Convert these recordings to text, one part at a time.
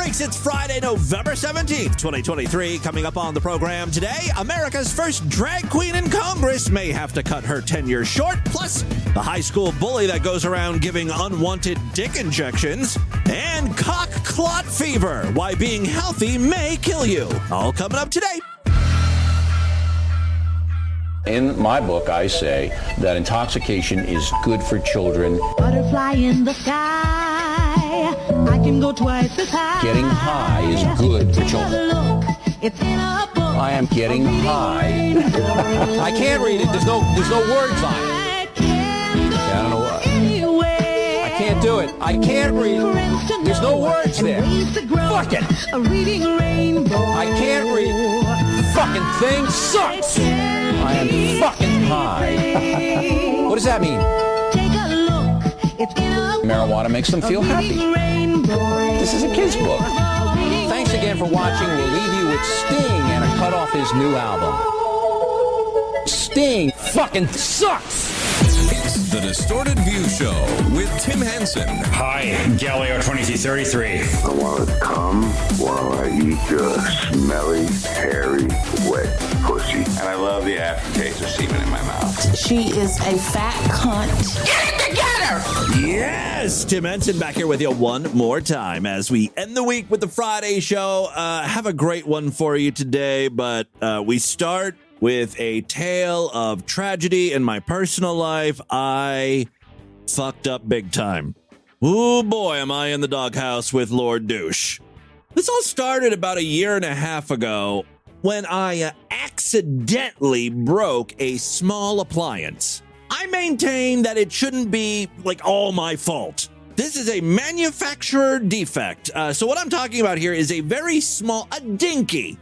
Freaks, it's Friday, November 17th, 2023. Coming up on the program today, America's first drag queen in Congress may have to cut her tenure short, plus the high school bully that goes around giving unwanted dick injections, and clot fever, why being healthy may kill you. All coming up today. In my book, I say that intoxication is good for children. Butterfly in the sky, I can go twice as high. Getting high is good for children. Look, it's in a book. I am getting high. I can't read it. There's no words on it. I don't know what. I can't do it. I can't read it. There's no words there. Fuck it. A reading rainbow. I can't read. Fucking thing sucks. I am fucking high. What does that mean? Take a look. It's in a Marijuana makes them feel happy. rainbow. This is a kid's book. Thanks again for watching. We'll leave you with Sting and a cut off his new album. Sting fucking sucks. It's the Distorted View Show with Tim Henson. Hi, Galileo 2333. I want to come while I eat your smelly, hairy, wet pussy. And I love the aftertaste of semen in my mouth. She is a fat cunt. Get it together! Yes! Tim Henson back here with you one more time as we end the week with the Friday show. Have a great one for you today, but we start with a tale of tragedy in my personal life. I fucked up big time. Oh boy, am I in the doghouse with Lord Douche. This all started about a year and a half ago when I accidentally broke a small appliance. I maintain that it shouldn't be all my fault. This is a manufacturer defect. So what I'm talking about here is a very small, a dinky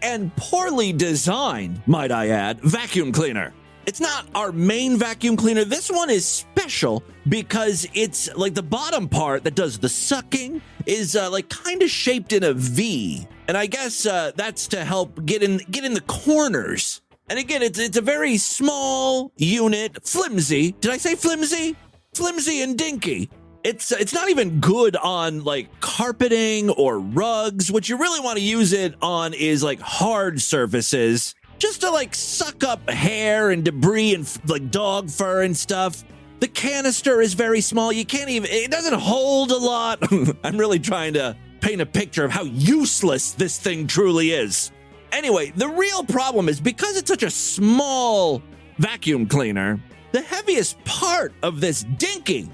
and poorly designed, might I add, vacuum cleaner. It's not our main vacuum cleaner. This one is special because it's the bottom part that does the sucking is kind of shaped in a V. And I guess that's to help get in the corners. And again, it's a very small unit, flimsy. Did I say flimsy? Flimsy and dinky. It's not even good on carpeting or rugs. What you really want to use it on is hard surfaces, just to suck up hair and debris and dog fur and stuff. The canister is very small. It doesn't hold a lot. I'm really trying to paint a picture of how useless this thing truly is. Anyway, the real problem is because it's such a small vacuum cleaner, the heaviest part of this dinky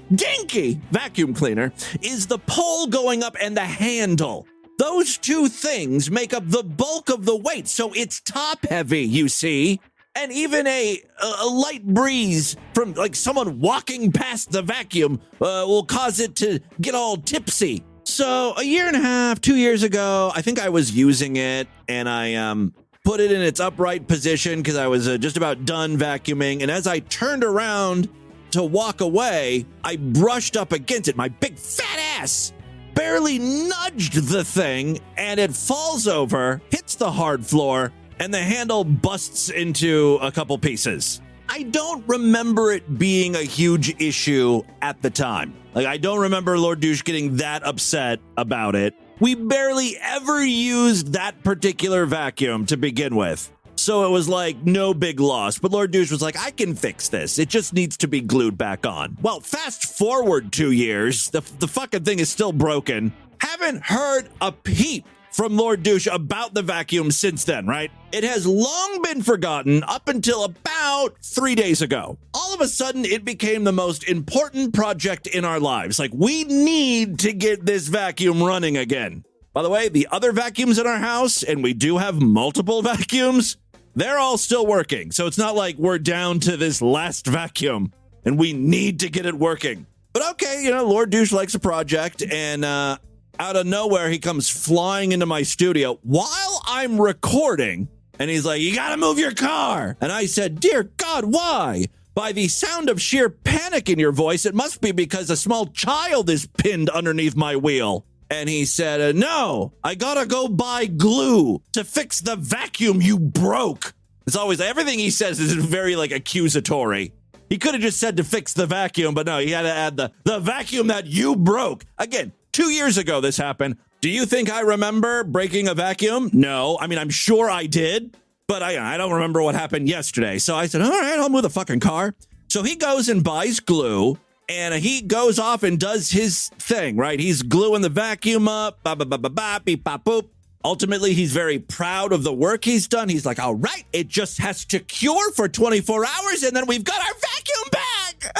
vacuum cleaner is the pole going up and the handle. Those two things make up the bulk of the weight, so it's top heavy, you see. And even a light breeze from someone walking past the vacuum will cause it to get all tipsy. So a year and a half, 2 years ago, I think I was using it and I put it in its upright position because I was just about done vacuuming. And as I turned around to walk away, I brushed up against it. My big fat ass barely nudged the thing and it falls over, hits the hard floor, and the handle busts into a couple pieces. I don't remember it being a huge issue at the time. I don't remember Lord Douche getting that upset about it. We barely ever used that particular vacuum to begin with. So it was no big loss. But Lord Douche was I can fix this. It just needs to be glued back on. Well, fast forward 2 years, the fucking thing is still broken. Haven't heard a peep from Lord Douche about the vacuum since then, right? It has long been forgotten up until about 3 days ago. All of a sudden, it became the most important project in our lives. We need to get this vacuum running again. By the way, the other vacuums in our house, and we do have multiple vacuums, they're all still working. So it's not like we're down to this last vacuum and we need to get it working. But okay, Lord Douche likes a project, and out of nowhere, he comes flying into my studio while I'm recording. And he's like, you gotta move your car. And I said, dear God, why? By the sound of sheer panic in your voice, it must be because a small child is pinned underneath my wheel. And he said, no, I gotta go buy glue to fix the vacuum you broke. It's always, everything he says is very accusatory. He could have just said to fix the vacuum, but no, he had to add the vacuum that you broke. Again, 2 years ago this happened. Do you think I remember breaking a vacuum? No. I mean, I'm sure I did, but I don't remember what happened yesterday. So I said, all right, I'll move the fucking car. So he goes and buys glue, and he goes off and does his thing, right? He's gluing the vacuum up, beep, bop, boop. Ultimately, he's very proud of the work he's done. He's like, all right, it just has to cure for 24 hours, and then we've got our vacuum back,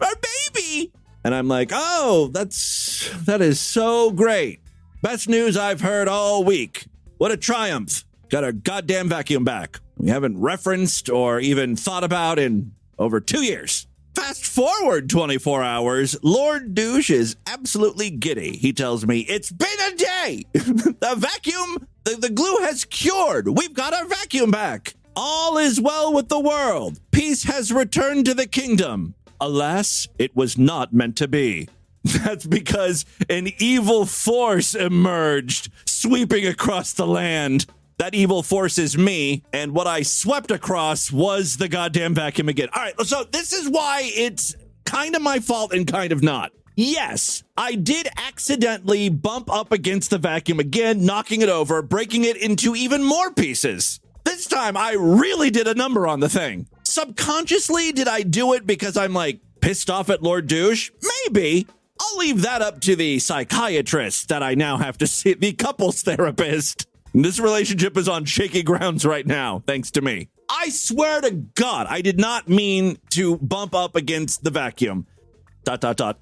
our baby. And I'm like, oh, that is so great. Best news I've heard all week. What a triumph. Got our goddamn vacuum back. We haven't referenced or even thought about in over 2 years. Fast forward 24 hours, Lord Douche is absolutely giddy. He tells me, it's been a day. The vacuum, the glue has cured. We've got our vacuum back. All is well with the world. Peace has returned to the kingdom. Alas, it was not meant to be. That's because an evil force emerged, sweeping across the land. That evil force is me, and what I swept across was the goddamn vacuum again. All right, so this is why it's kind of my fault and kind of not. Yes, I did accidentally bump up against the vacuum again, knocking it over, breaking it into even more pieces. This time, I really did a number on the thing. Subconsciously, did I do it because I'm, like, pissed off at Lord Douche? Maybe. I'll leave that up to the psychiatrist that I now have to see, the couples therapist. This relationship is on shaky grounds right now, thanks to me. I swear to God, I did not mean to bump up against the vacuum. ...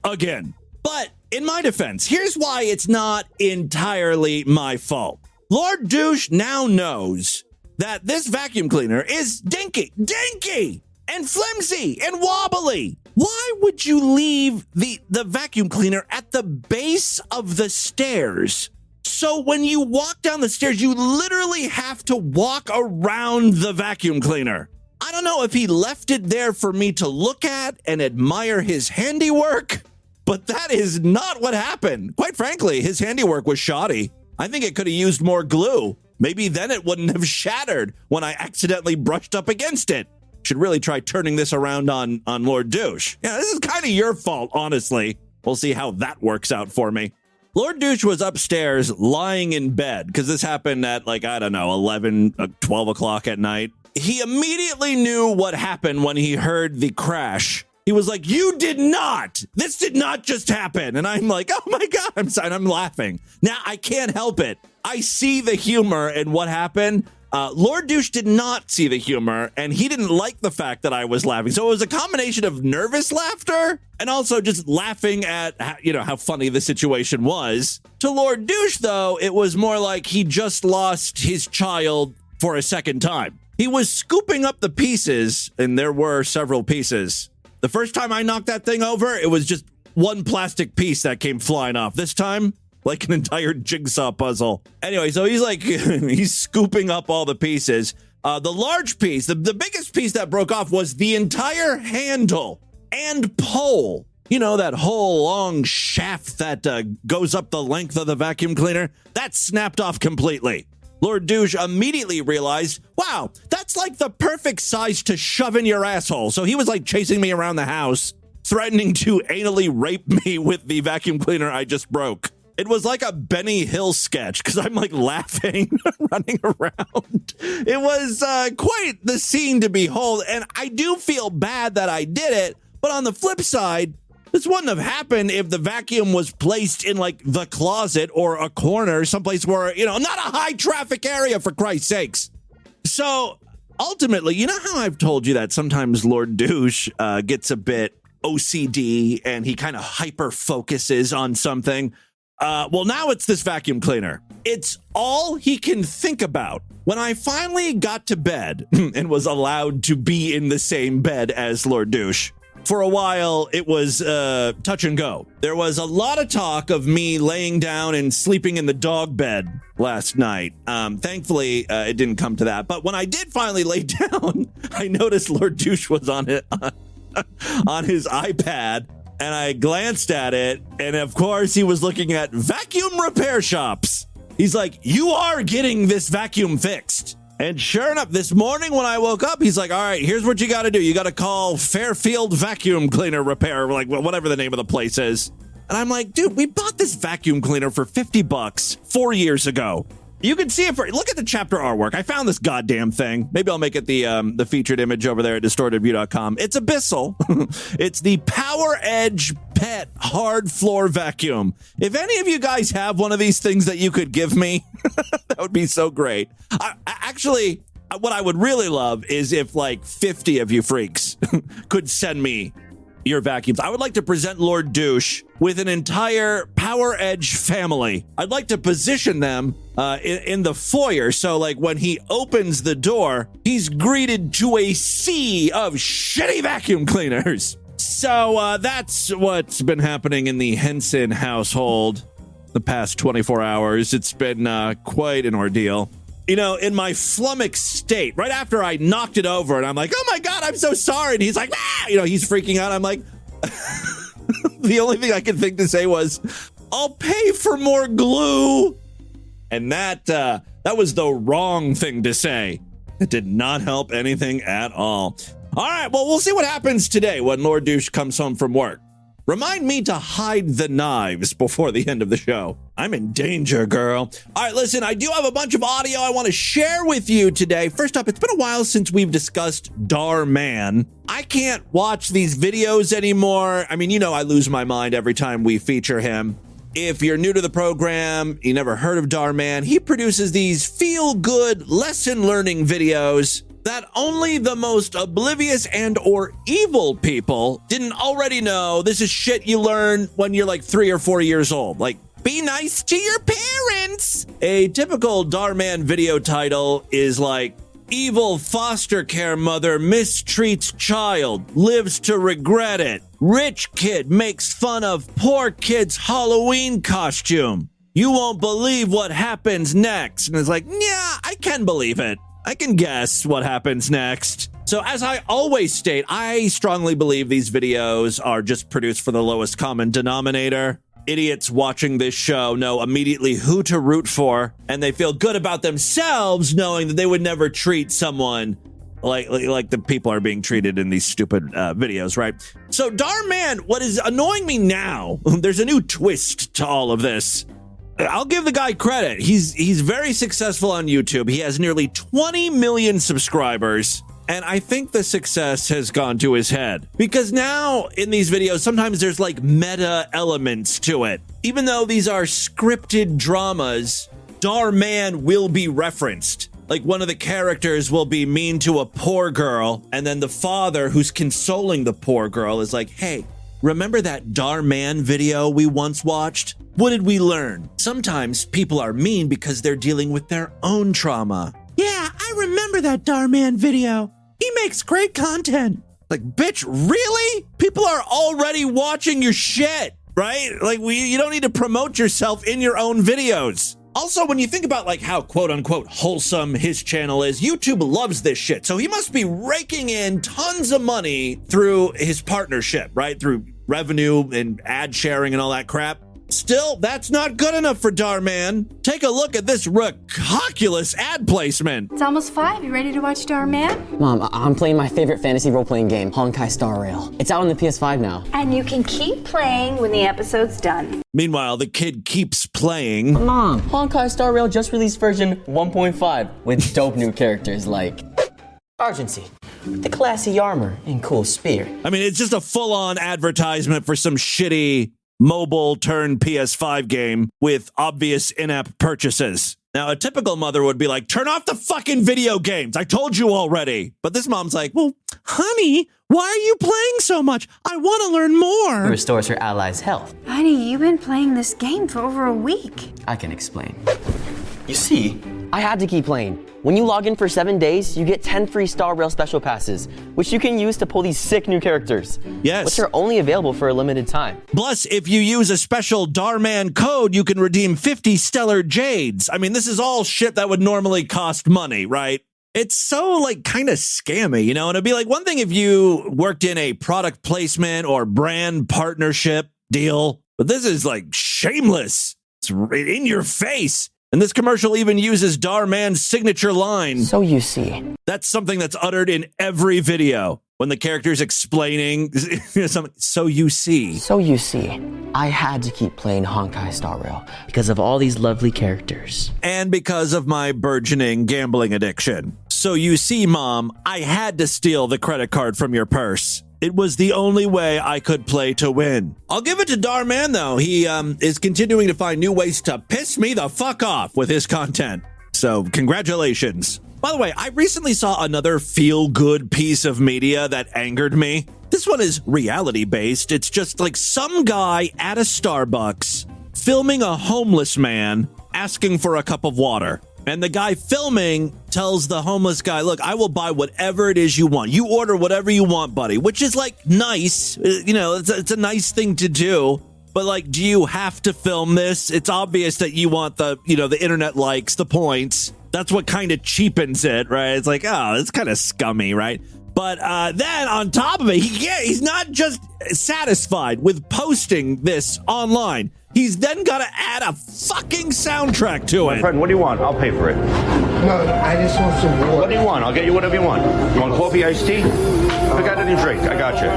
Again. But in my defense, here's why it's not entirely my fault. Lord Douche now knows that this vacuum cleaner is dinky, and flimsy, and wobbly. Why would you leave the vacuum cleaner at the base of the stairs? So when you walk down the stairs, you literally have to walk around the vacuum cleaner. I don't know if he left it there for me to look at and admire his handiwork, but that is not what happened. Quite frankly, his handiwork was shoddy. I think it could have used more glue. Maybe then it wouldn't have shattered when I accidentally brushed up against it. Should really try turning this around on Lord Douche. Yeah, this is kind of your fault, honestly. We'll see how that works out for me. Lord Douche was upstairs lying in bed because this happened at 11, 12 o'clock at night. He immediately knew what happened when he heard the crash. He was like, you did not. This did not just happen. And I'm like, oh my God, I'm laughing. Now I can't help it. I see the humor in what happened. Lord Douche did not see the humor, and he didn't like the fact that I was laughing. So it was a combination of nervous laughter and also just laughing at, how funny the situation was. To Lord Douche, though, it was more like he just lost his child for a second time. He was scooping up the pieces, and there were several pieces. The first time I knocked that thing over, it was just one plastic piece that came flying off. This time, like an entire jigsaw puzzle. Anyway, so he's scooping up all the pieces. The large piece, the biggest piece that broke off was the entire handle and pole. You know, that whole long shaft that goes up the length of the vacuum cleaner. That snapped off completely. Lord Douche immediately realized, wow, that's like the perfect size to shove in your asshole. So he was like chasing me around the house, threatening to anally rape me with the vacuum cleaner I just broke. It was like a Benny Hill sketch because I'm like laughing, running around. It was quite the scene to behold. And I do feel bad that I did it. But on the flip side, this wouldn't have happened if the vacuum was placed in like the closet or a corner, someplace where, not a high traffic area, for Christ's sakes. So ultimately, you know how I've told you that sometimes Lord Douche gets a bit OCD and he kind of hyper focuses on something. Well, now it's this vacuum cleaner. It's all he can think about. When I finally got to bed and was allowed to be in the same bed as Lord Douche, for a while, it was touch and go. There was a lot of talk of me laying down and sleeping in the dog bed last night. Thankfully, it didn't come to that. But when I did finally lay down, I noticed Lord Douche was on his iPad. And I glanced at it, and of course, he was looking at vacuum repair shops. He's like, you are getting this vacuum fixed. And sure enough, this morning when I woke up, he's like, all right, here's what you got to do. You got to call Fairfield Vacuum Cleaner Repair, like whatever the name of the place is. And I'm like, dude, we bought this vacuum cleaner for $50 4 years ago. You can see it look at the chapter artwork. I found this goddamn thing. Maybe I'll make it the featured image over there at distortedview.com. It's Abyssal. It's the Power Edge Pet Hard Floor Vacuum. If any of you guys have one of these things that you could give me, that would be so great. Actually, what I would really love is if like 50 of you freaks could send me your vacuums. I would like to present Lord Douche with an entire Power Edge family. I'd like to position them in the foyer, so like when he opens the door, he's greeted to a sea of shitty vacuum cleaners. So that's what's been happening in the Henson household the past 24 hours. It's been quite an ordeal. You know, in my flummoxed state, right after I knocked it over and I'm like, oh my God, I'm so sorry. And he's like, ah! You know, he's freaking out. I'm like, the only thing I could think to say was, I'll pay for more glue. And that was the wrong thing to say. It did not help anything at all. All right, well, we'll see what happens today when Lord Douche comes home from work. Remind me to hide the knives before the end of the show. I'm in danger, girl. All right, listen, I do have a bunch of audio I want to share with you today. First up, it's been a while since we've discussed Dhar Mann. I can't watch these videos anymore. I mean, you know, I lose my mind every time we feature him. If you're new to the program, you never heard of Dhar Mann, he produces these feel-good lesson-learning videos that only the most oblivious and or evil people didn't already know. This is shit you learn when you're like 3 or 4 years old. Like, be nice to your parents. A typical Dhar Mann video title is like, evil foster care mother mistreats child, lives to regret it. Rich kid makes fun of poor kid's Halloween costume. You won't believe what happens next. And it's like, yeah, I can believe it. I can guess what happens next. So as I always state, I strongly believe these videos are just produced for the lowest common denominator. Idiots watching this show know immediately who to root for, and they feel good about themselves knowing that they would never treat someone like the people are being treated in these stupid videos, right? So Dhar Mann, what is annoying me now, there's a new twist to all of this. I'll give the guy credit. He's very successful on YouTube. He has nearly 20 million subscribers. And I think the success has gone to his head. Because now in these videos, sometimes there's like meta elements to it. Even though these are scripted dramas, Dhar Mann will be referenced. Like one of the characters will be mean to a poor girl. And then the father who's consoling the poor girl is like, hey, remember that Dhar Mann video we once watched? What did we learn? Sometimes people are mean because they're dealing with their own trauma. Yeah, I remember that Dhar Mann video. He makes great content. Like, bitch, really? People are already watching your shit, right? Like, you don't need to promote yourself in your own videos. Also, when you think about like how quote unquote wholesome his channel is, YouTube loves this shit. So he must be raking in tons of money through his partnership, right? Through revenue and ad sharing and all that crap. Still, that's not good enough for Dhar Mann. Take a look at this ridiculous ad placement. It's almost 5. You ready to watch Dhar Mann? Mom, I'm playing my favorite fantasy role-playing game, Honkai Star Rail. It's out on the PS5 now. And you can keep playing when the episode's done. Meanwhile, the kid keeps playing. Mom, Honkai Star Rail just released version 1.5 with dope new characters like Argency, with the classy armor and cool spear. I mean, it's just a full-on advertisement for some shitty mobile turn PS5 game with obvious in-app purchases. Now, a typical mother would be like, turn off the fucking video games. I told you already. But this mom's like, well, honey, why are you playing so much? I want to learn more. It restores her allies' health. Honey, you've been playing this game for over a week. I can explain. You see, I had to keep playing. When you log in for 7 days, you get 10 free Star Rail special passes, which you can use to pull these sick new characters. Yes. Which are only available for a limited time. Plus, if you use a special Dhar Mann code, you can redeem 50 Stellar Jades. I mean, this is all shit that would normally cost money, right? It's so, like, kind of scammy, you know? And it'd be like one thing if you worked in a product placement or brand partnership deal, but this is, like, shameless. It's in your face. And this commercial even uses Dhar Mann's signature line. So you see. That's something that's uttered in every video. when the character's explaining something. So you see. So you see, I had to keep playing Honkai Star Rail because of all these lovely characters. And because of my burgeoning gambling addiction. So you see, Mom, I had to steal the credit card from your purse. It was the only way I could play to win. I'll give it to Dhar Man, though. He is continuing to find new ways to piss me the fuck off with his content. So congratulations. By the way, I recently saw another feel-good piece of media that angered me. This one is reality-based. It's just like some guy at a Starbucks filming a homeless man asking for a cup of water. And the guy filming tells the homeless guy, look, I will buy whatever it is you want. You order whatever you want, buddy, which is like nice. You know, it's a nice thing to do. But like, do you have to film this? It's obvious that you want the internet likes, the points. That's what kind of cheapens it, right? It's like, oh, it's kind of scummy, right? But then on top of it, he's not just satisfied with posting this online. He's then got to add a fucking soundtrack to it. My friend, what do you want? I'll pay for it. No, I just want some water. What do you want? I'll get you whatever you want. You want coffee, iced tea? I got any drink. I got you.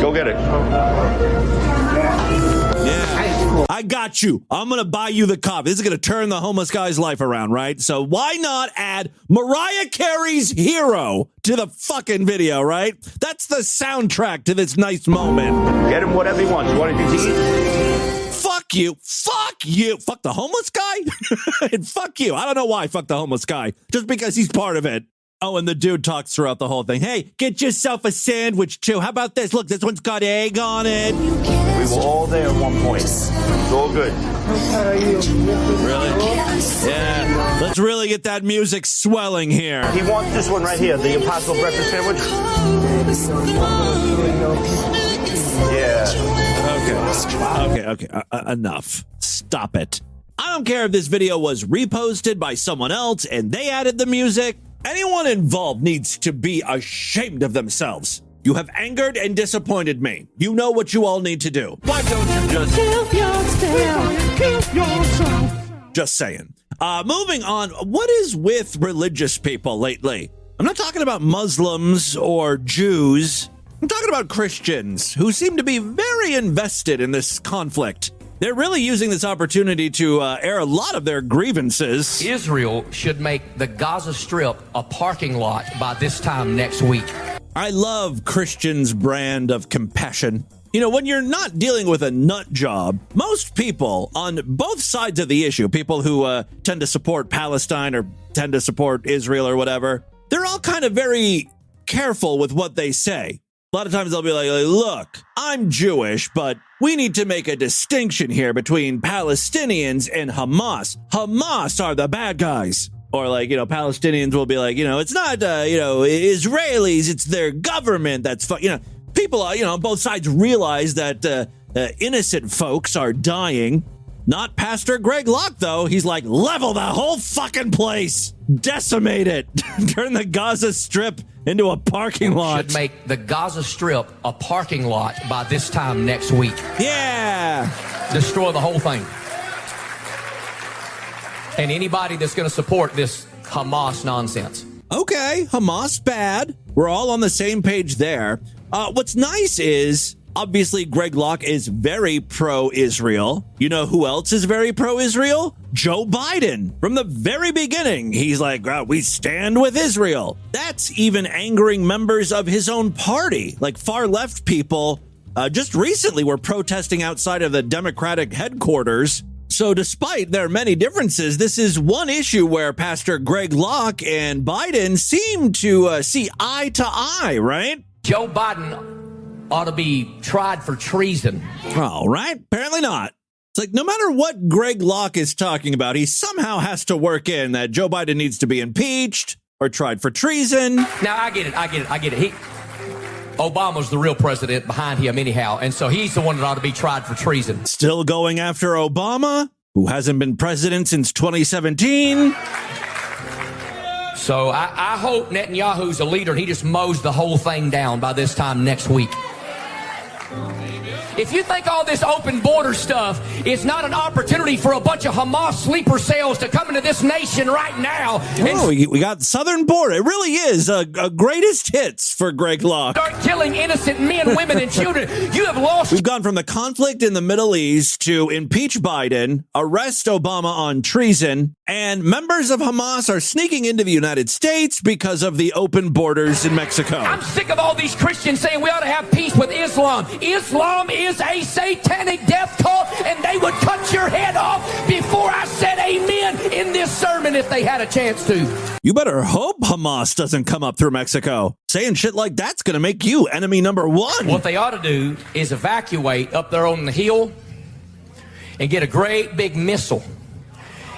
Go get it. Yeah, I got you. I'm going to buy you the coffee. This is going to turn the homeless guy's life around, right? So why not add Mariah Carey's Hero to the fucking video, right? That's the soundtrack to this nice moment. Get him whatever he wants. You want anything to eat? Fuck you. Fuck you. Fuck the homeless guy? And fuck you. I don't know why fuck the homeless guy. Just because he's part of it. Oh, and the dude talks throughout the whole thing. Hey, get yourself a sandwich, too. How about this? Look, this one's got egg on it. We were all there at one point. It's all good. Really? Yeah. Let's really get that music swelling here. He wants this one right here, the Impossible Breakfast Sandwich. Yeah. Okay. Enough. Stop it. I don't care if this video was reposted by someone else and they added the music. Anyone involved needs to be ashamed of themselves. You have angered and disappointed me. You know what you all need to do. Why don't you just kill yourself? Just saying. Moving on, what is with religious people lately? I'm not talking about Muslims or Jews. I'm talking about Christians who seem to be very invested in this conflict. They're really using this opportunity to air a lot of their grievances. Israel should make the Gaza Strip a parking lot by this time next week. I love Christians' brand of compassion. You know, when you're not dealing with a nut job, most people on both sides of the issue, people who tend to support Palestine or tend to support Israel or whatever, they're all kind of very careful with what they say. A lot of times they'll be like, look, I'm Jewish, but we need to make a distinction here between Palestinians and Hamas. Hamas are the bad guys. Or like, Palestinians will be like, it's not, Israelis, it's their government that's, people, on both sides realize that innocent folks are dying. Not Pastor Greg Locke, though. He's like, level the whole fucking place. Decimate it. Turn the Gaza Strip into a parking lot. Should make the Gaza Strip a parking lot by this time next week. Yeah. Destroy the whole thing. And anybody that's going to support this Hamas nonsense. Okay, Hamas bad. We're all on the same page there. What's nice is, obviously, Greg Locke is very pro-Israel. You know who else is very pro-Israel? Joe Biden. From the very beginning, he's like, we stand with Israel. That's even angering members of his own party. Like far-left people just recently were protesting outside of the Democratic headquarters. So despite their many differences, this is one issue where Pastor Greg Locke and Biden seem to see eye to eye, right? Joe Biden ought to be tried for treason. All right. Apparently not. It's like no matter what Greg Locke is talking about, he somehow has to work in that Joe Biden needs to be impeached or tried for treason. Now, I get it. Obama's the real president behind him anyhow, and so he's the one that ought to be tried for treason. Still going after Obama, who hasn't been president since 2017. So I hope Netanyahu's a leader and he just mows the whole thing down by this time next week. If you think all this open border stuff is not an opportunity for a bunch of Hamas sleeper cells to come into this nation right now. Oh, we got southern border. It really is a greatest hits for Greg Locke. Start killing innocent men, women, and children. You have lost. We've gone from the conflict in the Middle East to impeach Biden, arrest Obama on treason, and members of Hamas are sneaking into the United States because of the open borders in Mexico. I'm sick of all these Christians saying we ought to have peace with Islam. Islam is a satanic death cult, and they would cut your head off before I said amen in this sermon if they had a chance to. You better hope Hamas doesn't come up through Mexico. Saying shit like that's going to make you enemy number one. What they ought to do is evacuate up there on the hill and get a great big missile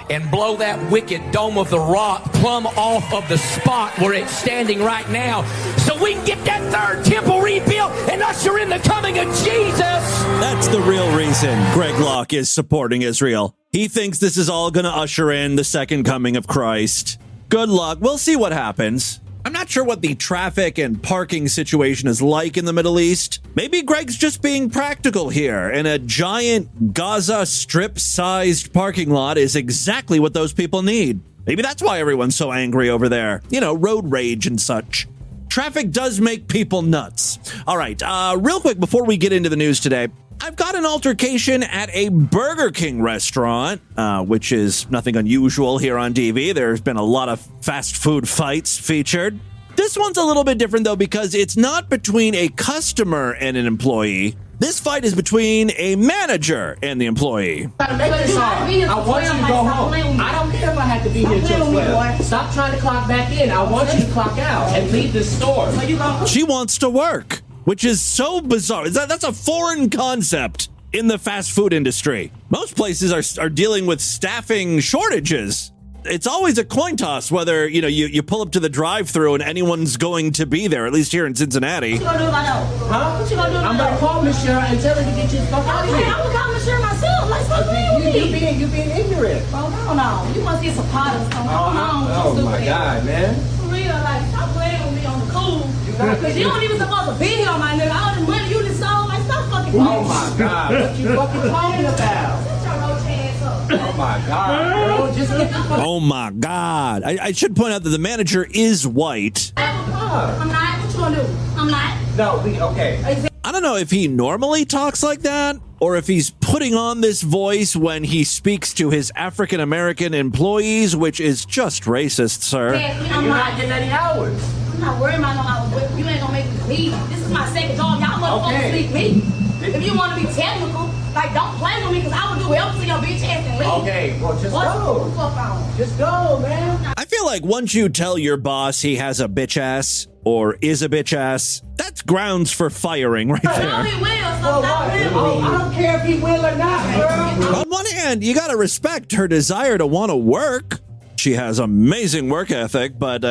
and blow that wicked Dome of the Rock plumb off of the spot where it's standing right now so we can get that third temple rebuilt and usher in the coming of Jesus. That's the real reason Greg Locke is supporting Israel. He thinks this is all going to usher in the second coming of Christ. Good luck. We'll see what happens. I'm not sure what the traffic and parking situation is like in the Middle East. Maybe Greg's just being practical here, and a giant Gaza Strip-sized parking lot is exactly what those people need. Maybe that's why everyone's so angry over there. You know, road rage and such. Traffic does make people nuts. All right, real quick before we get into the news today, I've got an altercation at a Burger King restaurant, which is nothing unusual here on TV. There's been a lot of fast food fights featured. This one's a little bit different, though, because it's not between a customer and an employee. This fight is between a manager and the employee. I want you to go home. I don't care if I have to be here till 12. Stop trying to clock back in. I want you to clock out and leave the store. She wants to work, which is so bizarre. That's a foreign concept in the fast food industry. Most places are dealing with staffing shortages. It's always a coin toss whether, you pull up to the drive-thru and anyone's going to be there, at least here in Cincinnati. What you gonna do about that? Huh? What you gonna do about that? I'm gonna call Miss Cheryl and tell her to get you the fuck out of here. I'm gonna call Miss Cheryl myself. Like, stop playing with me. You being ignorant. Oh, no. You must get some potted. Oh my God, man. For real, like, stop playing with me on the cool. Because you don't even supposed to be here, my nigga. All the money you just sold, like, stop fucking playing. Oh my God, what you fucking talking about? Oh my God, girl, just get the fuck. Oh my God. I should point out that the manager is white. I'm not. What you gonna do? I'm not. No, okay. I don't know if he normally talks like that or if he's putting on this voice when he speaks to his African-American employees, which is just racist, sir. Yeah, you're not getting any hours. I'm not worried about no hours. You ain't gonna make me leave. This is my second job. Y'all motherfuckers sleep me. If you want to be technical, like, don't play with me because I will do whatever to your bitch ass and leave. Okay, well, just go. Just go, man. I feel like once you tell your boss he has a bitch ass or is a bitch ass, that's grounds for firing right there. No, he will, so stop him. I don't care if he will or not, girl. On one hand, you gotta respect her desire to want to work. She has amazing work ethic, but,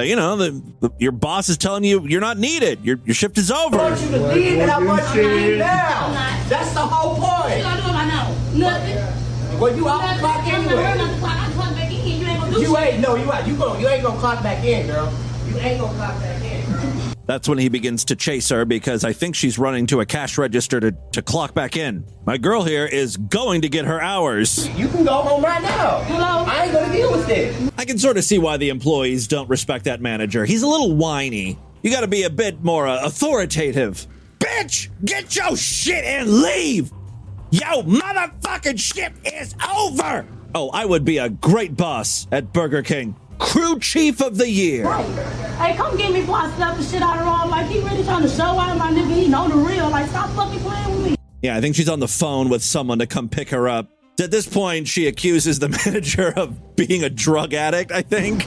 your boss is telling you you're not needed. Your shift is over. I want you to leave and I want you to leave now. That's the whole point. What you gonna do if I know? Nothing. Well, you off the clock anyway. I can clock back in. You ain't gonna do shit. You ain't gonna clock back in, girl. You ain't gonna clock back in, girl. That's when he begins to chase her because I think she's running to a cash register to clock back in. My girl here is going to get her hours. You can go home right now. Hello? I ain't gonna deal with it. I can sort of see why the employees don't respect that manager. He's a little whiny. You gotta be a bit more authoritative. Bitch, get your shit and leave! Yo, motherfucking shift is over! Oh, I would be a great boss at Burger King. Crew Chief of the Year. Right. Hey, come get me before I slap the shit out of her. Like, he really trying to show out my nigga. He know the real. Like, stop fucking playing with me. Yeah, I think she's on the phone with someone to come pick her up. At this point, she accuses the manager of being a drug addict, I think.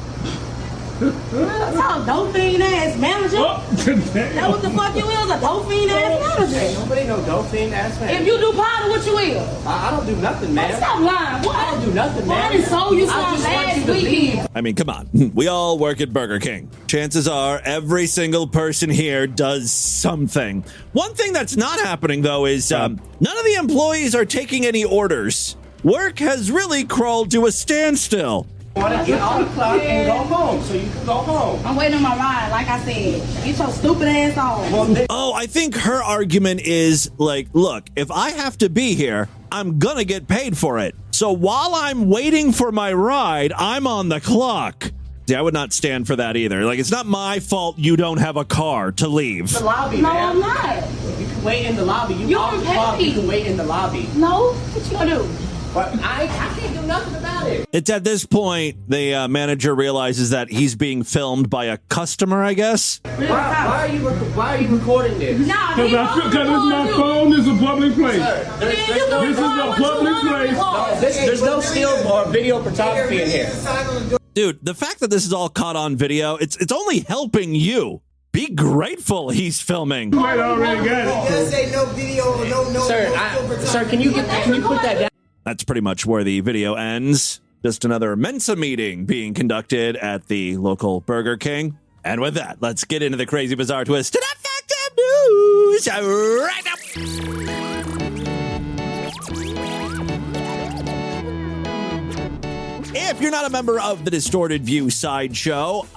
That's how dope fiend ass manager. That what the fuck you is, a dope fiend ass manager. Ain't nobody no dope fiend ass manager. If you do powder, what you is? I don't do nothing, man. Stop lying. What? I don't do nothing, man. I done sold you some last weekend. I mean, come on. We all work at Burger King. Chances are every single person here does something. One thing that's not happening, though, is none of the employees are taking any orders. Work has really crawled to a standstill. want to get on the clock and go home, so you can go home. I'm waiting on my ride, like I said. Get your stupid ass on. Oh, I think her argument is like, look, if I have to be here, I'm gonna get paid for it. So while I'm waiting for my ride, I'm on the clock. See, I would not stand for that either. Like, it's not my fault you don't have a car to leave. The lobby, no, man. I'm not. You can wait in the lobby. You off the clock, you can wait in the lobby. No, what you gonna do? But I can't do nothing about it. It's at this point the manager realizes that he's being filmed by a customer, I guess. Why are you recording this? Nah, because it's my phone. This is a public place. Sir, this is a public place. There's no still or video photography in here. Dude, the fact that this is all caught on video, it's only helping you. Be grateful he's filming. You might already got it. Just say no video, no. Sir, can you put that down? That's pretty much where the video ends. Just another Mensa meeting being conducted at the local Burger King. And with that, let's get into the crazy, bizarre twist to the fact of news right now. If you're not a member of the Distorted View Sideshow,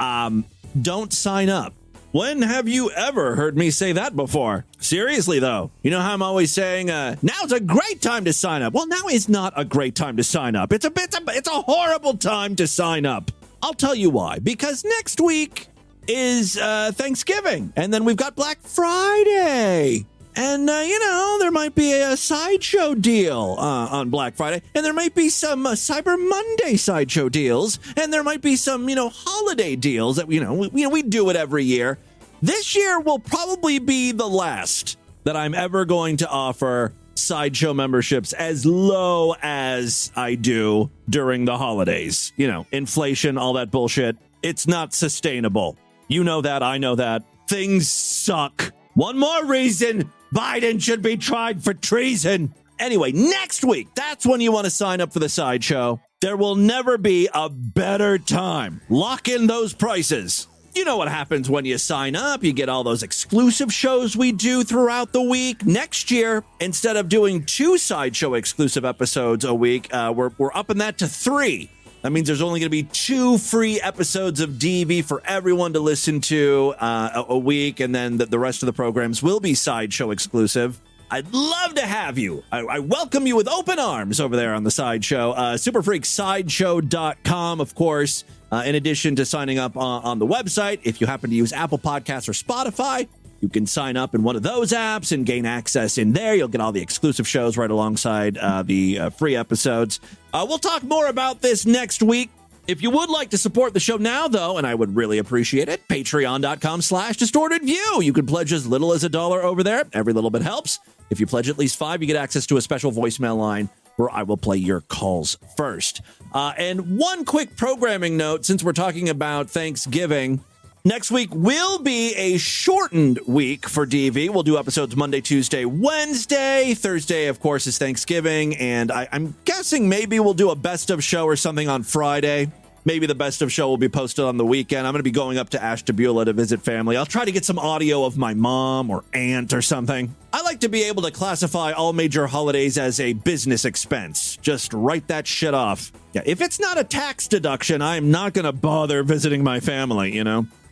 don't sign up. When have you ever heard me say that before? Seriously, though. You know how I'm always saying, now's a great time to sign up. Well, now is not a great time to sign up. It's a horrible time to sign up. I'll tell you why. Because next week is Thanksgiving, and then we've got Black Friday. And, there might be a Sideshow deal on Black Friday, and there might be some Cyber Monday Sideshow deals, and there might be some, holiday deals that, we do it every year. This year will probably be the last that I'm ever going to offer Sideshow memberships as low as I do during the holidays. Inflation, all that bullshit. It's not sustainable. You know that, I know that. Things suck. One more reason Biden should be tried for treason. Anyway, next week, that's when you want to sign up for the Sideshow. There will never be a better time. Lock in those prices. You know what happens when you sign up. You get all those exclusive shows we do throughout the week. Next year, instead of doing 2 Sideshow exclusive episodes a week, we're upping that to 3. That means there's only going to be 2 free episodes of DV for everyone to listen to a week, and then the rest of the programs will be Sideshow exclusive. I'd love to have you. I welcome you with open arms over there on the Sideshow. Superfreaksideshow.com, of course. In addition to signing up on the website, if you happen to use Apple Podcasts or Spotify, you can sign up in one of those apps and gain access in there. You'll get all the exclusive shows right alongside the free episodes. We'll talk more about this next week. If you would like to support the show now, though, and I would really appreciate it, patreon.com/distortedview. You can pledge as little as $1 over there. Every little bit helps. If you pledge at least $5, you get access to a special voicemail line where I will play your calls first. And one quick programming note, since we're talking about Thanksgiving, next week will be a shortened week for DV. We'll do episodes Monday, Tuesday, Wednesday. Thursday, of course, is Thanksgiving. And I'm guessing maybe we'll do a best of show or something on Friday. Maybe the best of show will be posted on the weekend. I'm going to be going up to Ashtabula to visit family. I'll try to get some audio of my mom or aunt or something. I like to be able to classify all major holidays as a business expense. Just write that shit off. Yeah, if it's not a tax deduction, I'm not going to bother visiting my family,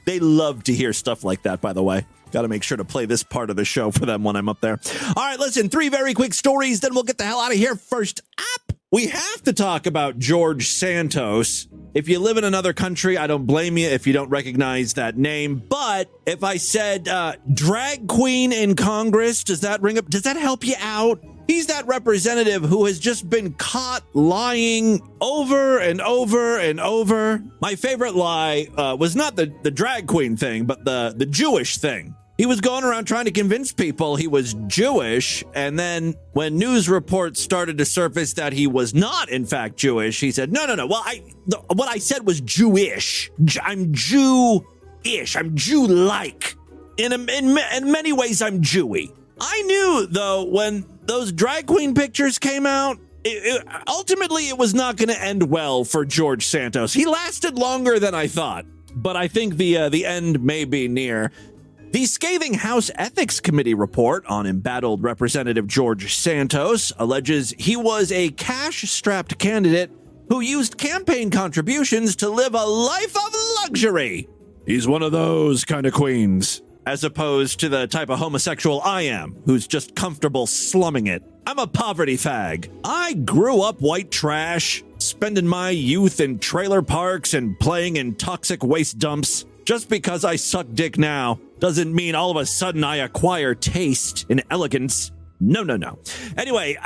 They love to hear stuff like that, by the way. Got to make sure to play this part of the show for them when I'm up there. All right, listen, 3 very quick stories, then we'll get the hell out of here. First up, we have to talk about George Santos. If you live in another country, I don't blame you if you don't recognize that name. But if I said drag queen in Congress, does that ring up? Does that help you out? He's that representative who has just been caught lying over and over and over. My favorite lie was not the drag queen thing, but the Jewish thing. He was going around trying to convince people he was Jewish, and then when news reports started to surface that he was not, in fact, Jewish, he said, no. Well, what I said was Jewish. I'm Jew-ish. I'm Jew-like. In many ways, I'm Jewy. I knew, though, when those drag queen pictures came out, ultimately it was not going to end well for George Santos. He lasted longer than I thought, but I think the end may be near. The scathing House Ethics Committee report on embattled Representative George Santos alleges he was a cash-strapped candidate who used campaign contributions to live a life of luxury. He's one of those kind of queens, as opposed to the type of homosexual I am, who's just comfortable slumming it. I'm a poverty fag. I grew up white trash, spending my youth in trailer parks and playing in toxic waste dumps. Just because I suck dick now doesn't mean all of a sudden I acquire taste and elegance. No. Anyway,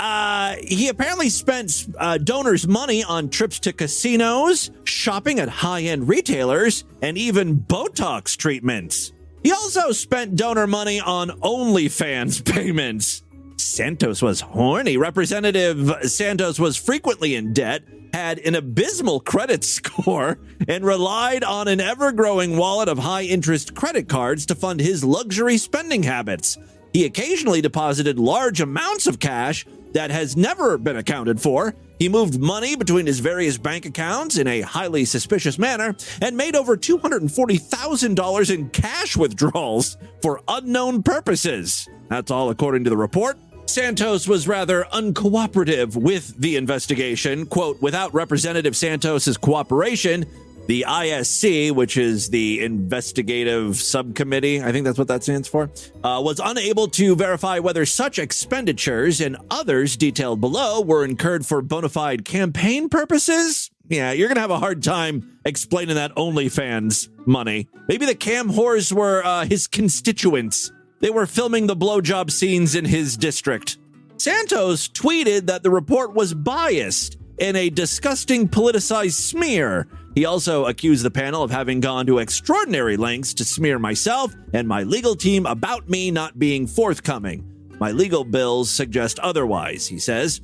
he apparently spent donors' money on trips to casinos, shopping at high-end retailers, and even Botox treatments. He also spent donor money on OnlyFans payments. Santos was horny. Representative Santos was frequently in debt, had an abysmal credit score, and relied on an ever-growing wallet of high-interest credit cards to fund his luxury spending habits. He occasionally deposited large amounts of cash that has never been accounted for. He moved money between his various bank accounts in a highly suspicious manner and made over $240,000 in cash withdrawals for unknown purposes. That's all according to the report. Santos was rather uncooperative with the investigation. Quote, without Representative Santos's cooperation, the ISC, which is the Investigative Subcommittee, I think that's what that stands for, was unable to verify whether such expenditures and others detailed below were incurred for bona fide campaign purposes. Yeah, you're going to have a hard time explaining that OnlyFans money. Maybe the cam whores were his constituents. They were filming the blowjob scenes in his district. Santos tweeted that the report was biased and a disgusting politicized smear. He also accused the panel of having gone to extraordinary lengths to smear myself and my legal team about me not being forthcoming. My legal bills suggest otherwise, he says.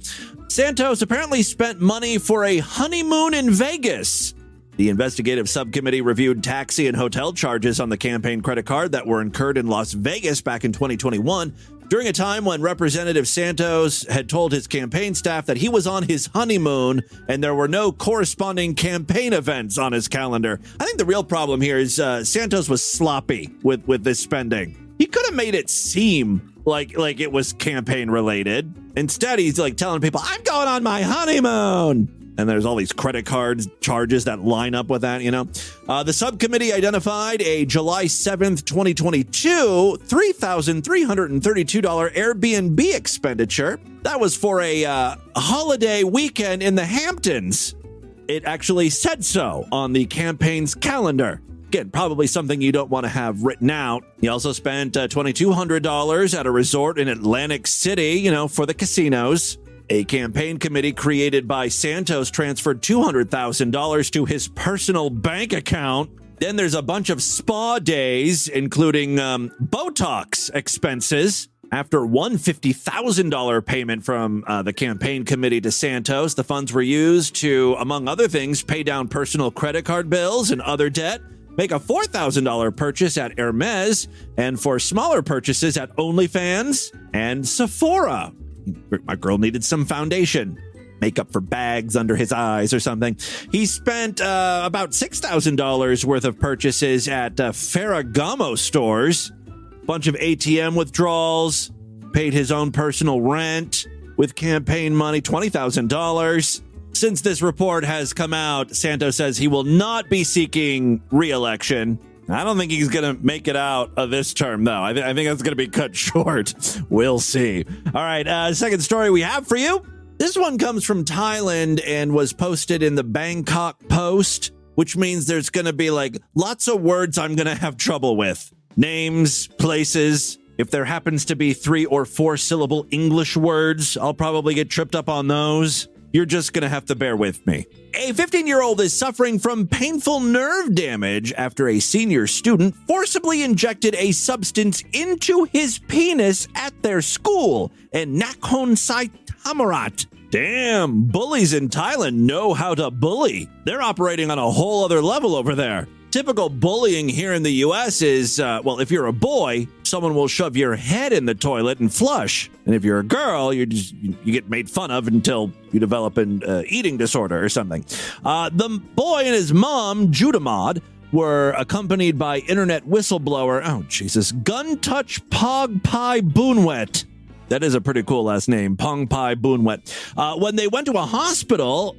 Santos apparently spent money for a honeymoon in Vegas. The investigative subcommittee reviewed taxi and hotel charges on the campaign credit card that were incurred in Las Vegas back in 2021, during a time when Representative Santos had told his campaign staff that he was on his honeymoon and there were no corresponding campaign events on his calendar. I think the real problem here is Santos was sloppy with this spending. He could have made it seem like it was campaign related. Instead, he's like telling people, I'm going on my honeymoon. And there's all these credit card charges that line up with that, you know. The subcommittee identified a July 7th, 2022, $3,332 Airbnb expenditure. That was for a holiday weekend in the Hamptons. It actually said so on the campaign's calendar. Again, probably something you don't want to have written out. He also spent $2,200 at a resort in Atlantic City, you know, for the casinos. A campaign committee created by Santos transferred $200,000 to his personal bank account. Then there's a bunch of spa days, including Botox expenses. After one $50,000 payment from the campaign committee to Santos, the funds were used to, among other things, pay down personal credit card bills and other debt, make a $4,000 purchase at Hermes, and for smaller purchases at OnlyFans and Sephora. My girl needed some foundation, makeup for bags under his eyes or something. He spent about $6,000 worth of purchases at Ferragamo stores, bunch of ATM withdrawals, paid his own personal rent with campaign money, $20,000. Since this report has come out, Santos says he will not be seeking re-election. I don't think he's going to make it out of this term, though. I think that's going to be cut short. We'll see. All right, second story we have for you. This one comes from Thailand and was posted in the Bangkok Post, which means there's going to be like lots of words I'm going to have trouble with. Names, places. If there happens to be 3 or 4 syllable English words, I'll probably get tripped up on those. You're just going to have to bear with me. A 15-year-old is suffering from painful nerve damage after a senior student forcibly injected a substance into his penis at their school in Nakhon Sai Thammarat. Damn, bullies in Thailand know how to bully. They're operating on a whole other level over there. Typical bullying here in the U.S. is, if you're a boy, someone will shove your head in the toilet and flush. And if you're a girl, you get made fun of until you develop an eating disorder or something. The boy and his mom, Judamad, were accompanied by internet whistleblower, Gun Touch Pog Pai Boonwet. That is a pretty cool last name, Pong Pai Boonwet. When they went to a hospital,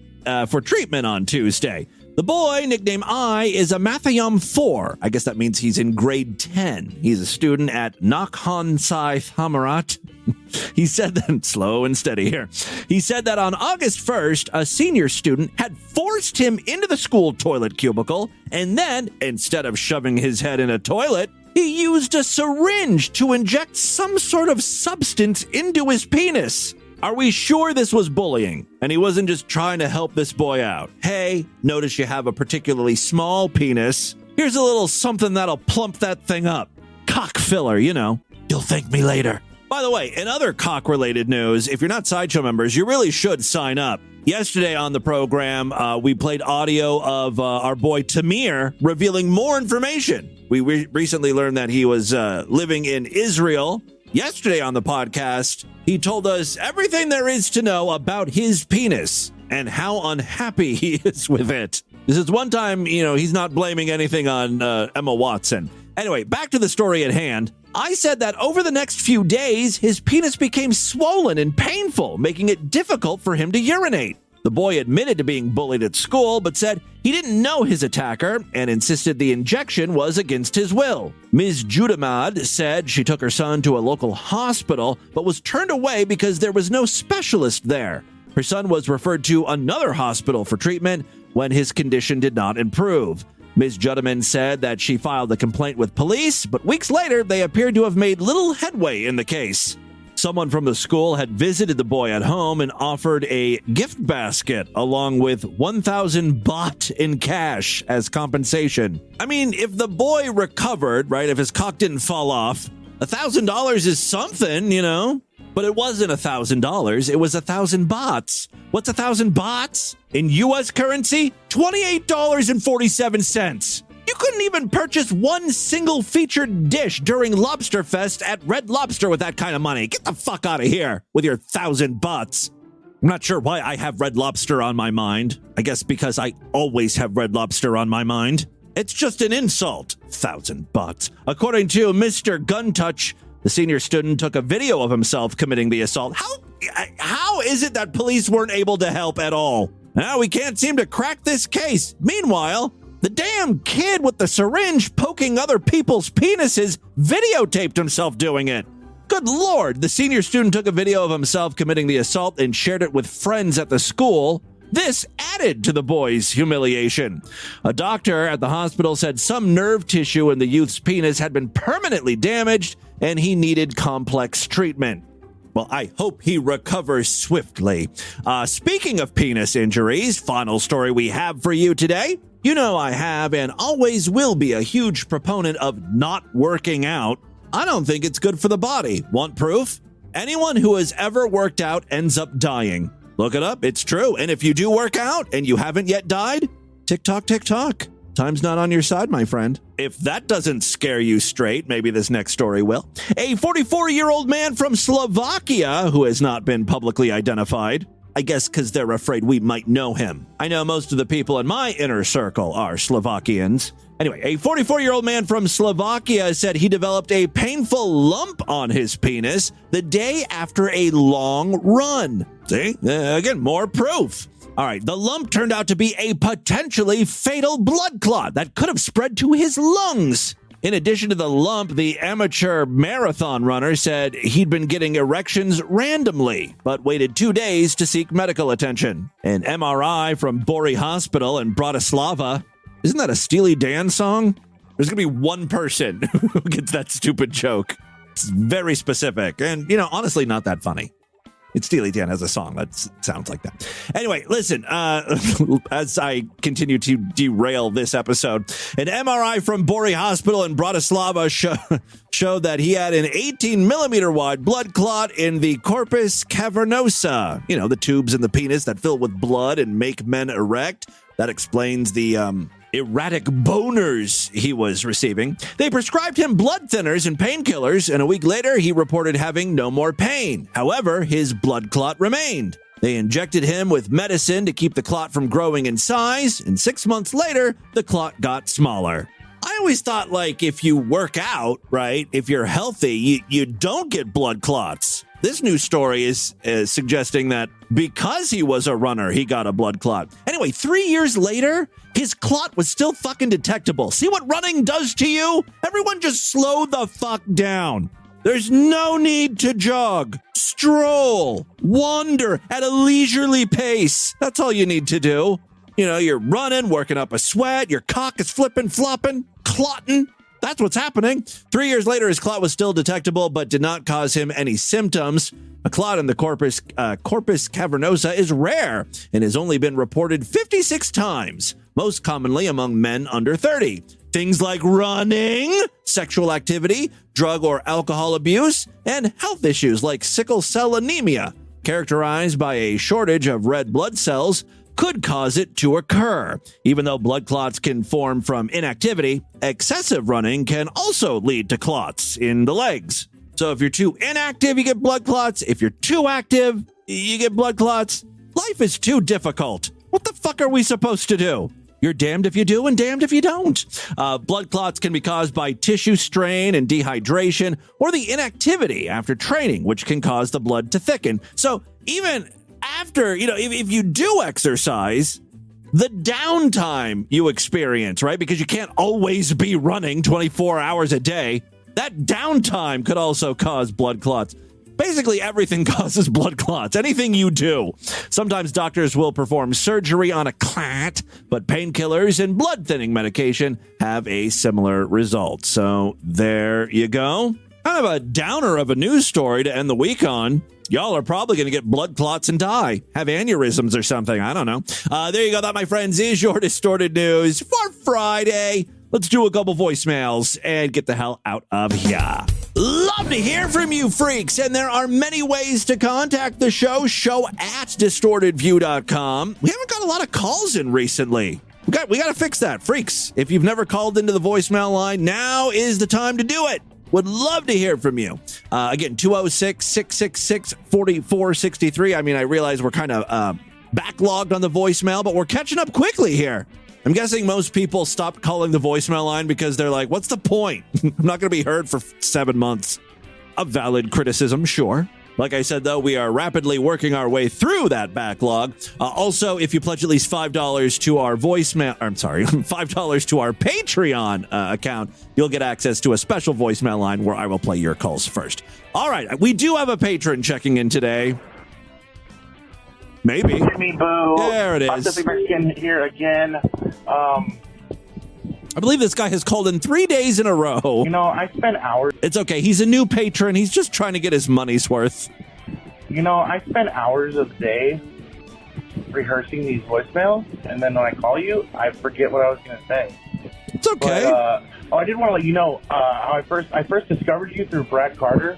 for treatment on Tuesday. The boy, nicknamed I, is a Mathium 4. I guess that means he's in grade 10. He's a student at Nakhon-Sai Thamarat. He said that, slow and steady here. He said that on August 1st, a senior student had forced him into the school toilet cubicle, and then, instead of shoving his head in a toilet, he used a syringe to inject some sort of substance into his penis. Are we sure this was bullying and he wasn't just trying to help this boy out? Hey, notice you have a particularly small penis. Here's a little something that'll plump that thing up. Cock filler, you know. You'll thank me later. By the way, in other cock-related news, if you're not Sideshow members, you really should sign up. Yesterday on the program, we played audio of our boy Tamir revealing more information. We recently learned that he was living in Israel. Yesterday on the podcast, he told us everything there is to know about his penis and how unhappy he is with it. This is one time, he's not blaming anything on Emma Watson. Anyway, back to the story at hand. I said that over the next few days, his penis became swollen and painful, making it difficult for him to urinate. The boy admitted to being bullied at school, but said he didn't know his attacker and insisted the injection was against his will. Ms. Judamad said she took her son to a local hospital, but was turned away because there was no specialist there. Her son was referred to another hospital for treatment when his condition did not improve. Ms. Judeman said that she filed a complaint with police, but weeks later, they appeared to have made little headway in the case. Someone from the school had visited the boy at home and offered a gift basket along with 1,000 baht in cash as compensation. I mean, if the boy recovered, right, if his cock didn't fall off, $1,000 is something, But it wasn't $1,000. It was 1,000 bahts. What's 1,000 bahts? In U.S. currency? $28.47. You couldn't even purchase one single featured dish during Lobster Fest at Red Lobster with that kind of money. Get the fuck out of here with your 1,000 bahts. I'm not sure why I have Red Lobster on my mind. I guess because I always have Red Lobster on my mind. It's just an insult. 1,000 bahts. According to Mr. Guntouch, the senior student took a video of himself committing the assault. How is it that police weren't able to help at all? Now we can't seem to crack this case. Meanwhile, the damn kid with the syringe poking other people's penises videotaped himself doing it. Good Lord, the senior student took a video of himself committing the assault and shared it with friends at the school. This added to the boy's humiliation. A doctor at the hospital said some nerve tissue in the youth's penis had been permanently damaged and he needed complex treatment. Well, I hope he recovers swiftly. Speaking of penis injuries, final story we have for you today. You know I have and always will be a huge proponent of not working out. I don't think it's good for the body. Want proof? Anyone who has ever worked out ends up dying. Look it up. It's true. And if you do work out and you haven't yet died, tick tock, tick tock. Time's not on your side, my friend. If that doesn't scare you straight, maybe this next story will. A 44-year-old man from Slovakia who has not been publicly identified. I guess because they're afraid we might know him. I know most of the people in my inner circle are Slovakians. Anyway, a 44-year-old man from Slovakia said he developed a painful lump on his penis the day after a long run. See? Again, more proof. All right, the lump turned out to be a potentially fatal blood clot that could have spread to his lungs. In addition to the lump, the amateur marathon runner said he'd been getting erections randomly, but waited 2 days to seek medical attention. An MRI from Bori Hospital in Bratislava. Isn't that a Steely Dan song? There's going to be one person who gets that stupid joke. It's very specific and, honestly not that funny. It's Steely Dan has a song that sounds like that. Anyway, listen, as I continue to derail this episode, an MRI from Bori Hospital in Bratislava showed that he had an 18-millimeter wide blood clot in the corpus cavernosa. The tubes in the penis that fill with blood and make men erect. That explains the erratic boners he was receiving. They prescribed him blood thinners and painkillers, and a week later, he reported having no more pain. However, his blood clot remained. They injected him with medicine to keep the clot from growing in size, and 6 months later, the clot got smaller. I always thought, like, if you work out, right, if you're healthy, you don't get blood clots. This new story is suggesting that because he was a runner, he got a blood clot. Anyway, 3 years later, his clot was still fucking detectable. See what running does to you? Everyone just slow the fuck down. There's no need to jog, stroll, wander at a leisurely pace. That's all you need to do. You know, you're running, working up a sweat, your cock is flipping, flopping, clotting. That's what's happening. 3 years later, his clot was still detectable, but did not cause him any symptoms. A clot in the corpus cavernosa is rare and has only been reported 56 times, most commonly among men under 30. Things like running, sexual activity, drug or alcohol abuse, and health issues like sickle cell anemia, characterized by a shortage of red blood cells, could cause it to occur. Even though blood clots can form from inactivity, excessive running can also lead to clots in the legs. So if you're too inactive, you get blood clots. If you're too active, you get blood clots. Life is too difficult. What the fuck are we supposed to do? You're damned if you do and damned if you don't. Blood clots can be caused by tissue strain and dehydration or the inactivity after training, which can cause the blood to thicken. So even after, if you do exercise, the downtime you experience, right? Because you can't always be running 24 hours a day. That downtime could also cause blood clots. Basically, everything causes blood clots. Anything you do. Sometimes doctors will perform surgery on a clot, but painkillers and blood thinning medication have a similar result. So there you go. Kind of a downer of a news story to end the week on. Y'all are probably going to get blood clots and die. Have aneurysms or something. I don't know. There you go. That, my friends, is your Distorted News for Friday. Let's do a couple voicemails and get the hell out of here. Love to hear from you, freaks. And there are many ways to contact the show. Show at distortedview.com. We haven't got a lot of calls in recently. We got to fix that, freaks. If you've never called into the voicemail line, now is the time to do it. Would love to hear from you. Again, 206-666-4463. I mean, I realize we're kind of backlogged on the voicemail, but we're catching up quickly here. I'm guessing most people stopped calling the voicemail line because they're like, what's the point? I'm not going to be heard for 7 months. A valid criticism, sure. Like I said, though, we are rapidly working our way through that backlog. Also, if you pledge at least $5 to our $5 to our Patreon account, you'll get access to a special voicemail line where I will play your calls first. All right, we do have a patron checking in today. Maybe. Jimmy Boo. There it is. Pacific Mexican here again. I believe this guy has called in 3 days in a row. I spent hours. It's okay. He's a new patron. He's just trying to get his money's worth. I spent hours of the day rehearsing these voicemails, and then when I call you, I forget what I was going to say. It's okay. But, I did want to let you know how I first discovered you through Brad Carter.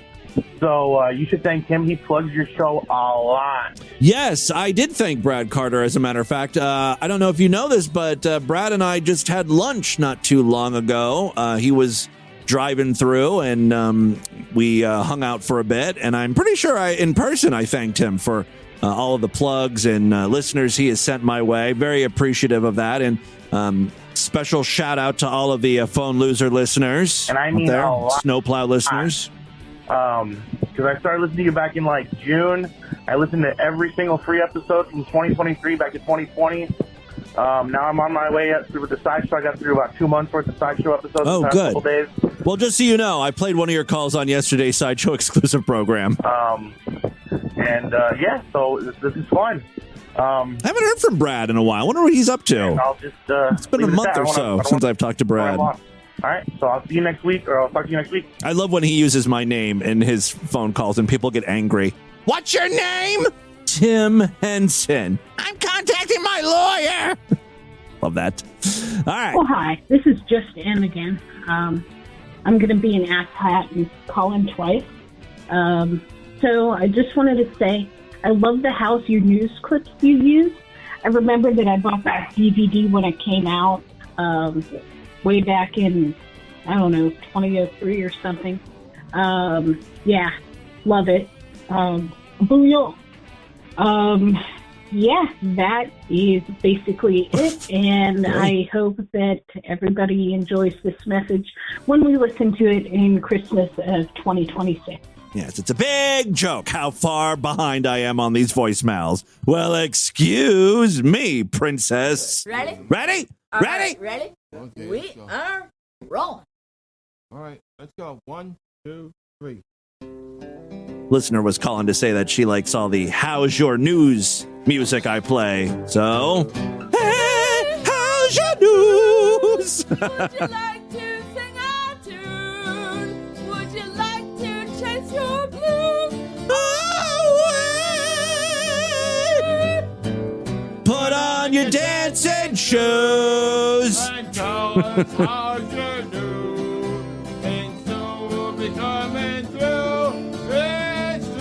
So you should thank him. He plugs your show a lot. Yes, I did thank Brad Carter, as a matter of fact. I don't know if you know this, but Brad and I just had lunch not too long ago. He was driving through, and we hung out for a bit. And I'm pretty sure in person I thanked him for all of the plugs and listeners he has sent my way. Very appreciative of that. And special shout out to all of the Phone Loser listeners. And I mean there, a lot. Snowplow listeners. Because I started listening to you back in June. I listened to every single free episode from 2023 back to 2020. Now I'm on my way up through the Sideshow. I got through about 2 months worth of Sideshow episodes. Oh, the past good. couple days. Well, just so you know, I played one of your calls on yesterday's Sideshow exclusive program. So this is fun. I haven't heard from Brad in a while. I wonder what he's up to. I'll just. It's been a month or so since I've talked to Brad. All right, so I'll see you next week, or I'll talk to you next week. I love when he uses my name in his phone calls and people get angry. What's your name? Tim Henson. I'm contacting my lawyer. Love that. All right. Well, hi. This is just Em again. I'm going to be an asshat and call in twice. So I just wanted to say I love the How's Your News clips you use. I remember that I bought that DVD when it came out. Way back in, 2003 or something. Love it. Booyah. yeah, that is basically it. And I hope that everybody enjoys this message when we listen to it in Christmas of 2026. Yes, it's a big joke how far behind I am on these voicemails. Well, excuse me, princess. Ready? Ready? All Ready? right, ready? Okay, We let's go. are rolling. All right, let's go. 1, 2, 3. Listener was calling to say that she likes all the How's Your News music I play. So, hey, how's your news? Would you like to sing our tune? Would you like to chase your blues away? Put on your dancing shoes. And tell us how's your news, and so we'll be coming through.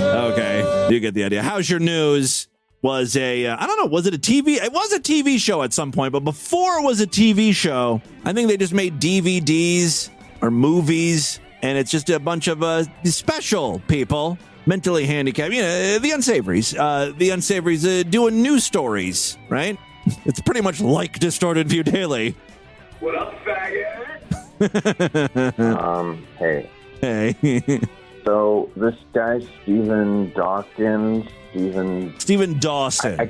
Okay, you get the idea. How's Your News was I don't know, was it a TV? It was a TV show at some point, but before it was a TV show, I think they just made DVDs or movies, and it's just a bunch of special people, mentally handicapped, the unsavories. The unsavories doing news stories, right? It's pretty much like Distorted View Daily. What up, faggot? Hey. Hey. So this guy, Stephen Dawson. I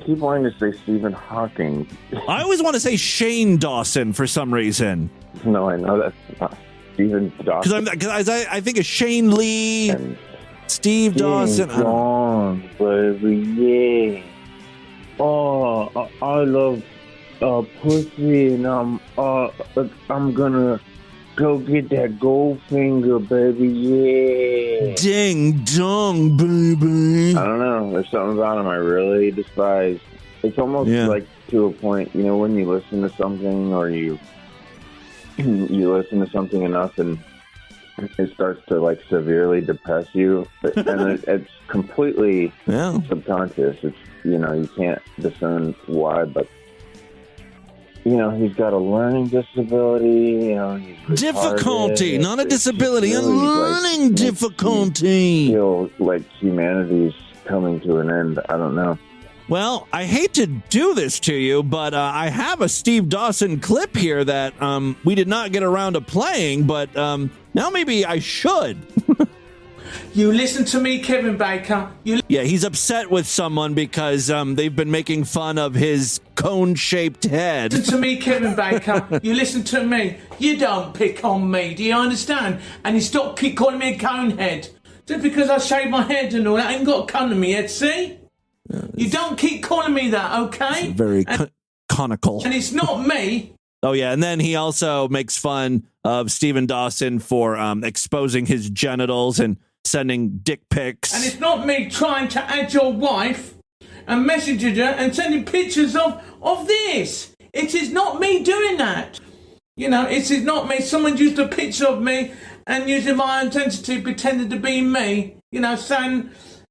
keep wanting to say Stephen Hawking. I always want to say Shane Dawson for some reason. No, I know that's not Stephen Dawson. Because I think of Shane Lee, and Steve Dawson. Baby, yeah. Oh, I love pussy, and I'm gonna go get that gold finger, baby, yeah. Ding dong, baby. I don't know. There's something about him I really despise. It's almost like to a point, when you listen to something or you listen to something enough and it starts to severely depress you, and it's completely subconscious. It's you can't discern why, but he's got a learning disability. He's difficulty, not a disability, really, a learning difficulty. I feel like humanity's coming to an end. I don't know. Well, I hate to do this to you, but I have a Steve Dawson clip here that we did not get around to playing, but now maybe I should. You listen to me, Kevin Baker. Yeah, he's upset with someone because they've been making fun of his cone-shaped head. Listen to me, Kevin Baker. You listen to me. You don't pick on me. Do you understand? And you stop calling me a cone head. Just because I shave my head and all that, I ain't got a cone in my head, see? You don't keep calling me that, okay? It's very conical. And it's not me. Oh, yeah, and then he also makes fun of Stephen Dawson for exposing his genitals and sending dick pics. And it's not me trying to add your wife and messaging her and sending pictures of this. It is not me doing that. It is not me. Someone used a picture of me and using my identity pretending to be me.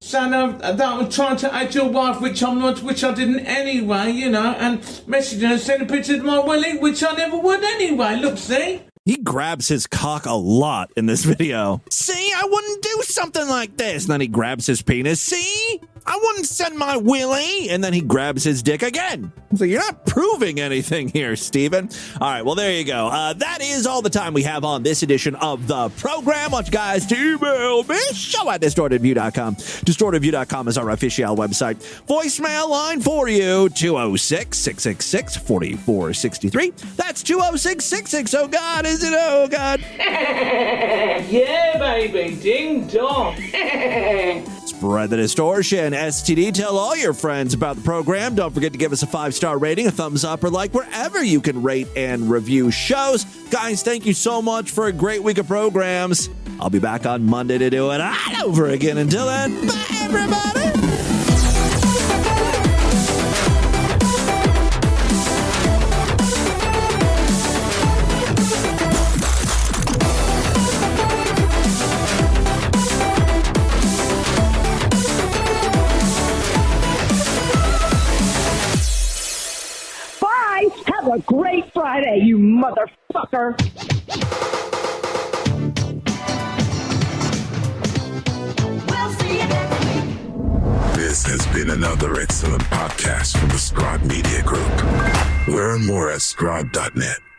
Saying that I was trying to add your wife, which I'm not, which I didn't anyway, and messaging her and sending pictures of my willy, which I never would anyway. Look, see? He grabs his cock a lot in this video. See, I wouldn't do something like this. And then he grabs his penis. See, I wouldn't send my willy. And then he grabs his dick again. So you're not proving anything here, Steven. All right, well, there you go. That is all the time we have on this edition of the program. I want you guys to email me, show@distortedview.com. Distortedview.com is our official website. Voicemail line for you, 206-666-4463. That's 206-66. Oh, God, is it? Oh, God. Yeah, baby. Ding dong. Spread the distortion. STD, tell all your friends about the program. Don't forget to give us a 5-star rating, a thumbs up, or like wherever you can rate and review shows. Guys, thank you so much for a great week of programs. I'll be back on Monday to do it all over again. Until then, bye, everybody. Have a great Friday, you motherfucker. This has been another excellent podcast from the Scribe Media Group. Learn more at scribe.net.